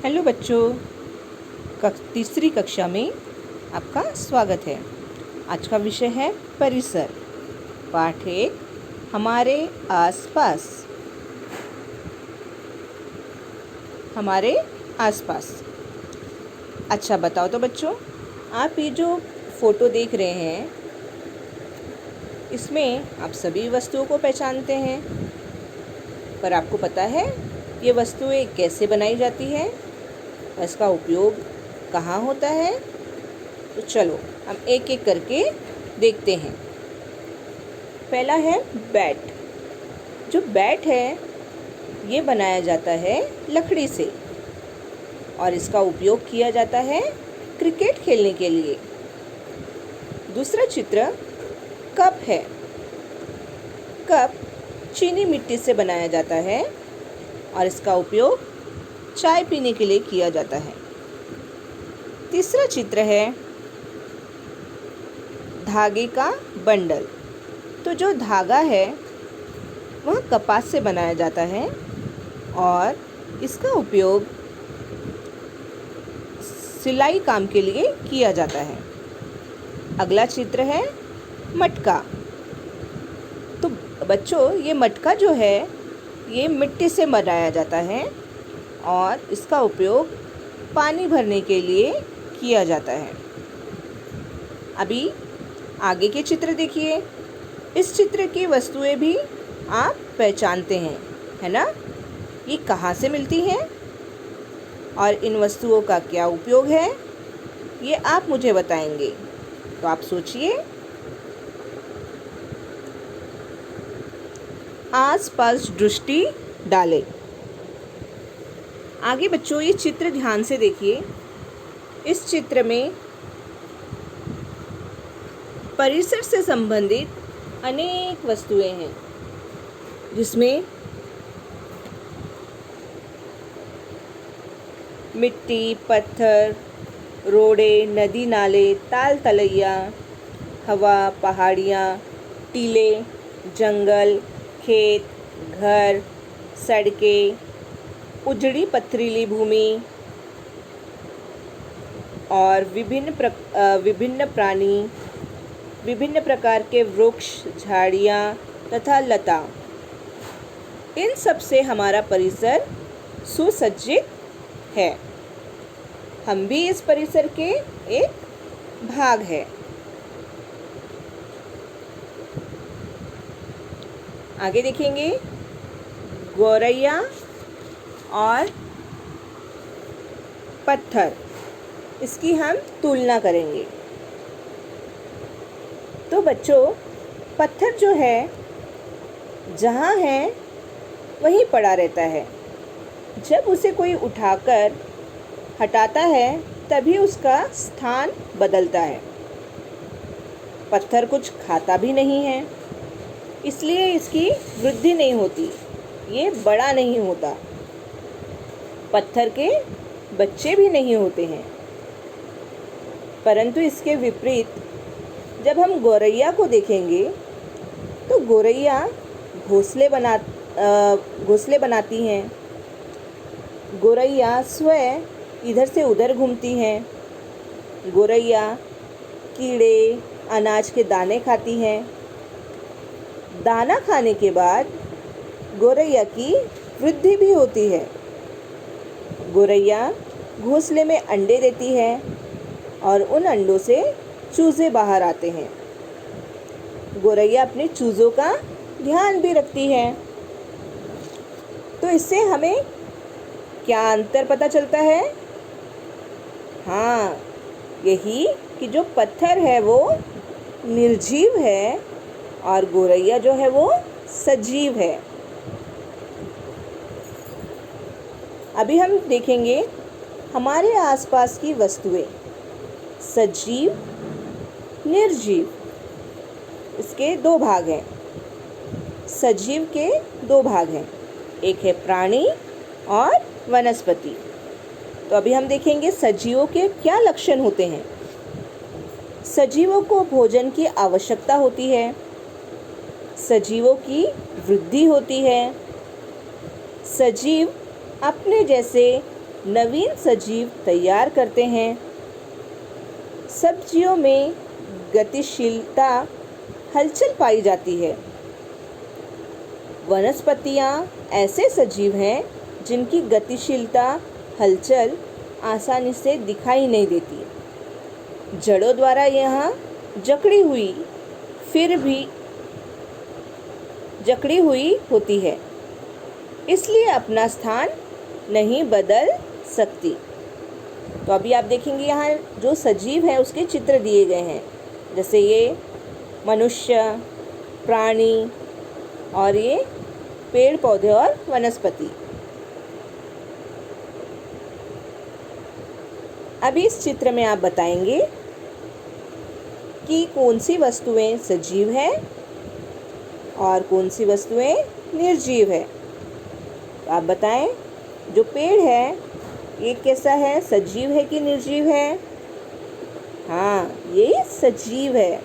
Hello बच्चों, तीसरी कक्षा में आपका स्वागत है। आज का विषय है परिसर। पाठ 1, हमारे आसपास। हमारे आसपास। अच्छा बताओ तो बच्चों, आप ये जो फोटो देख रहे हैं, इसमें आप सभी वस्तुओं को पहचानते हैं, पर आपको पता है ये वस्तुएं कैसे बनाई जाती हैं? इसका उपयोग कहाँ होता है? तो चलो हम एक एक करके देखते हैं। पहला है बैट। जो बैट है ये बनाया जाता है लकड़ी से और इसका उपयोग किया जाता है क्रिकेट खेलने के लिए। दूसरा चित्र कप है। कप चीनी मिट्टी से बनाया जाता है और इसका उपयोग चाय पीने के लिए किया जाता है। तीसरा चित्र है धागे का बंडल। तो जो धागा है वह कपास से बनाया जाता है और इसका उपयोग सिलाई काम के लिए किया जाता है। अगला चित्र है मटका। तो बच्चों, ये मटका जो है ये मिट्टी से बनाया जाता है और इसका उपयोग पानी भरने के लिए किया जाता है। अभी आगे के चित्र देखिए। इस चित्र की वस्तुएं भी आप पहचानते हैं, है ना? ये कहाँ से मिलती हैं और इन वस्तुओं का क्या उपयोग है, ये आप मुझे बताएंगे। तो आप सोचिए। आसपास दृष्टि डालें। आगे बच्चों ये चित्र ध्यान से देखिए। इस चित्र में परिसर से संबंधित अनेक वस्तुएं हैं, जिसमें मिट्टी, पत्थर, रोड़े, नदी नाले, ताल तलैया, हवा, पहाड़ियाँ, टीले, जंगल, खेत, घर, सड़कें, उजड़ी पथरीली भूमि और विभिन्न प्राणी, विभिन्न प्रकार के वृक्ष, झाड़ियाँ तथा लता। इन सब से हमारा परिसर सुसज्जित है। हम भी इस परिसर के एक भाग है। आगे देखेंगे गौरैया और पत्थर, इसकी हम तुलना करेंगे। तो बच्चों, पत्थर जो है जहाँ है वहीं पड़ा रहता है। जब उसे कोई उठाकर हटाता है तभी उसका स्थान बदलता है। पत्थर कुछ खाता भी नहीं है, इसलिए इसकी वृद्धि नहीं होती, ये बड़ा नहीं होता। पत्थर के बच्चे भी नहीं होते हैं। परंतु इसके विपरीत जब हम गौरैया को देखेंगे तो गौरैया घोंसले बनाती हैं। गौरैया स्वयं इधर से उधर घूमती हैं। गौरैया कीड़े, अनाज के दाने खाती हैं। दाना खाने के बाद गौरैया की वृद्धि भी होती है। गौरैया घोंसले में अंडे देती है और उन अंडों से चूजे बाहर आते हैं। गौरैया अपने चूजों का ध्यान भी रखती है। तो इससे हमें क्या अंतर पता चलता है? हाँ, यही कि जो पत्थर है वो निर्जीव है और गौरैया जो है वो सजीव है। अभी हम देखेंगे हमारे आसपास की वस्तुएं, सजीव, निर्जीव। इसके दो भाग हैं। सजीव के दो भाग हैं, एक है प्राणी और वनस्पति। तो अभी हम देखेंगे सजीवों के क्या लक्षण होते हैं। सजीवों को भोजन की आवश्यकता होती है। सजीवों की वृद्धि होती है। सजीव अपने जैसे नवीन सजीव तैयार करते हैं। सब्जियों में गतिशीलता, हलचल पाई जाती है। वनस्पतियाँ ऐसे सजीव हैं जिनकी गतिशीलता, हलचल आसानी से दिखाई नहीं देती। जड़ों द्वारा यहाँ जकड़ी हुई होती है, इसलिए अपना स्थान नहीं बदल सकती। तो अभी आप देखेंगे यहाँ जो सजीव है उसके चित्र दिए गए हैं, जैसे ये मनुष्य, प्राणी और ये पेड़ पौधे और वनस्पति। अभी इस चित्र में आप बताएंगे कि कौन सी वस्तुएं सजीव है और कौन सी वस्तुएं निर्जीव है। तो आप बताएं, जो पेड़ है ये कैसा है, सजीव है कि निर्जीव है? हाँ, ये सजीव है।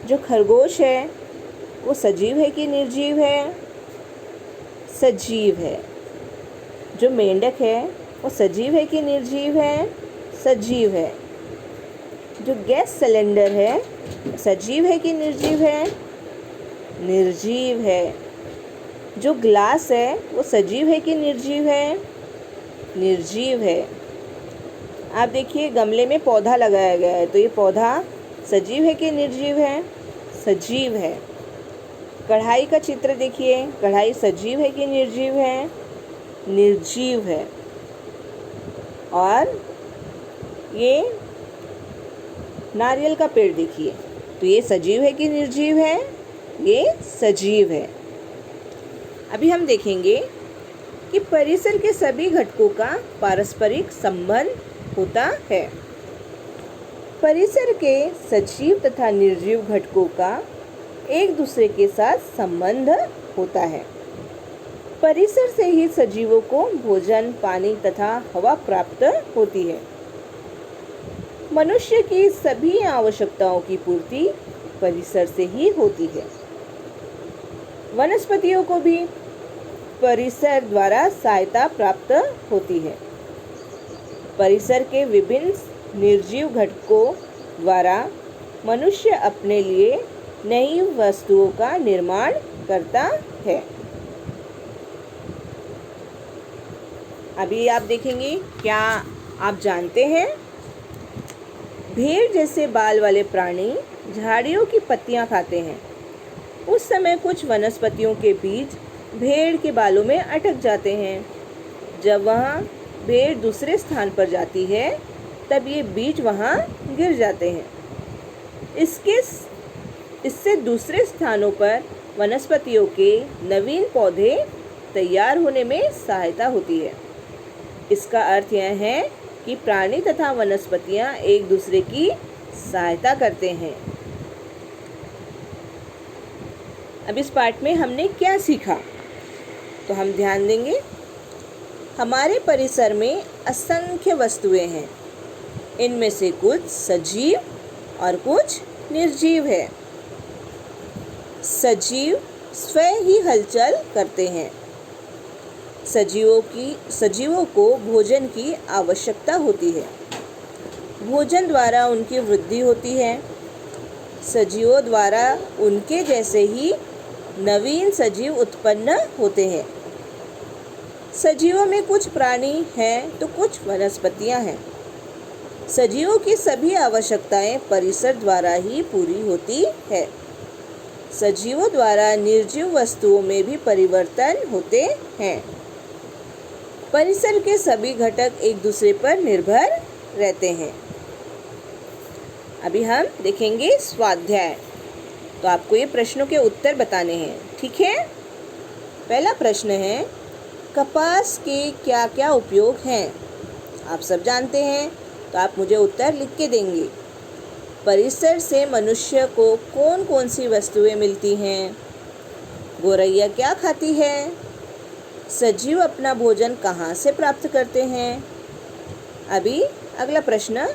जो खरगोश है वो सजीव है कि निर्जीव है? सजीव है। जो मेंढक है वो सजीव है कि निर्जीव है? सजीव है। जो गैस सिलेंडर है सजीव है कि निर्जीव है? निर्जीव है। जो ग्लास है वो सजीव है कि निर्जीव है? निर्जीव है। आप देखिए गमले में पौधा लगाया गया है, तो ये पौधा सजीव है कि निर्जीव है? सजीव है। कढ़ाई का चित्र देखिए, कढ़ाई सजीव है कि निर्जीव है? निर्जीव है। और ये नारियल का पेड़ देखिए, तो ये सजीव है कि निर्जीव है? ये सजीव है। अभी हम देखेंगे कि परिसर के सभी घटकों का पारस्परिक संबंध होता है। परिसर के सजीव तथा निर्जीव घटकों का एक दूसरे के साथ संबंध होता है। परिसर से ही सजीवों को भोजन, पानी तथा हवा प्राप्त होती है। मनुष्य की सभी आवश्यकताओं की पूर्ति परिसर से ही होती है। वनस्पतियों को भी परिसर द्वारा सहायता प्राप्त होती है। परिसर के विभिन्न निर्जीव घटकों द्वारा मनुष्य अपने लिए नई वस्तुओं का निर्माण करता है। अभी आप देखेंगे, क्या आप जानते हैं भेड़ जैसे बाल वाले प्राणी झाड़ियों की पत्तियां खाते हैं। उस समय कुछ वनस्पतियों के बीज भेड़ के बालों में अटक जाते हैं। जब वहाँ भेड़ दूसरे स्थान पर जाती है तब ये बीज वहाँ गिर जाते हैं। इससे दूसरे स्थानों पर वनस्पतियों के नवीन पौधे तैयार होने में सहायता होती है। इसका अर्थ यह है कि प्राणी तथा वनस्पतियाँ एक दूसरे की सहायता करते हैं। अब इस पाठ में हमने क्या सीखा, तो हम ध्यान देंगे। हमारे परिसर में असंख्य वस्तुएं हैं। इनमें से कुछ सजीव और कुछ निर्जीव है। सजीव स्वयं ही हलचल करते हैं। सजीवों को भोजन की आवश्यकता होती है। भोजन द्वारा उनकी वृद्धि होती है। सजीवों द्वारा उनके जैसे ही नवीन सजीव उत्पन्न होते हैं। सजीवों में कुछ प्राणी हैं तो कुछ वनस्पतियां हैं। सजीवों की सभी आवश्यकताएं परिसर द्वारा ही पूरी होती है। सजीवों द्वारा निर्जीव वस्तुओं में भी परिवर्तन होते हैं। परिसर के सभी घटक एक दूसरे पर निर्भर रहते हैं। अभी हम देखेंगे स्वाध्याय। तो आपको ये प्रश्नों के उत्तर बताने हैं, ठीक है? पहला प्रश्न है, कपास के क्या क्या उपयोग हैं? आप सब जानते हैं, तो आप मुझे उत्तर लिख के देंगे। परिसर से मनुष्य को कौन कौन सी वस्तुएं मिलती हैं? गोरैया क्या खाती है? सजीव अपना भोजन कहाँ से प्राप्त करते हैं? अभी अगला प्रश्न,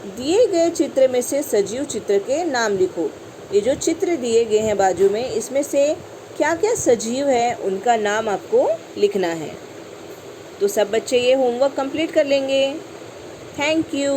दिए गए चित्र में से सजीव चित्र के नाम लिखो। ये जो चित्र दिए गए हैं बाजू में, इसमें से क्या क्या सजीव है उनका नाम आपको लिखना है। तो सब बच्चे ये होमवर्क कंप्लीट कर लेंगे। Thank you.